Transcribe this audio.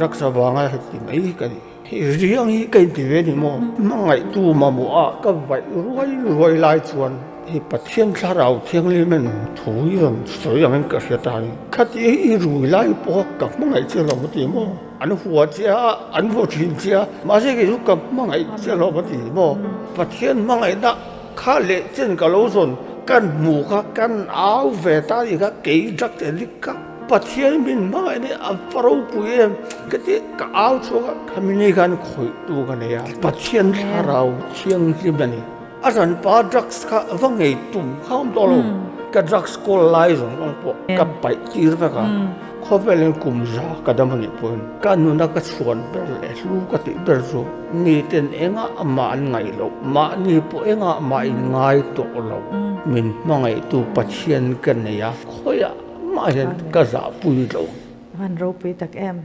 rak sa wanga ti mai ka riang hi kai ti ve ni mo mangai tu ma mo a ka vai roi lai chuan hi pathian tharau thiangli men thuiam soyam ka hriata ni khati hi rui lai po ka mangai che lo ti mo an huwa chia an vo thin chia ma se ke ka mangai che lo ti mo pathian mangai da kha le chen ka lo son kan mu ka kan au ve ta ni ka ke jak te lik ka pathian min mangai ne a faro pu em ka ti ka au chu ka khamini kan khoi tu ka ne ya pathian tharau thiang li bani aran pa drugs ka vangai tum kham to lo ka drugs ko lai zong po ka pai tir va ka khovelin kumza kadamani pon kanuna ka chuan ber le lu ka ti ber zo ni ten enga ama an ngai lo ma ni po enga ma in ngai to lo min mangai tu pathian kan ne ya khoya ma hen ka za pui lo van ro pe tak em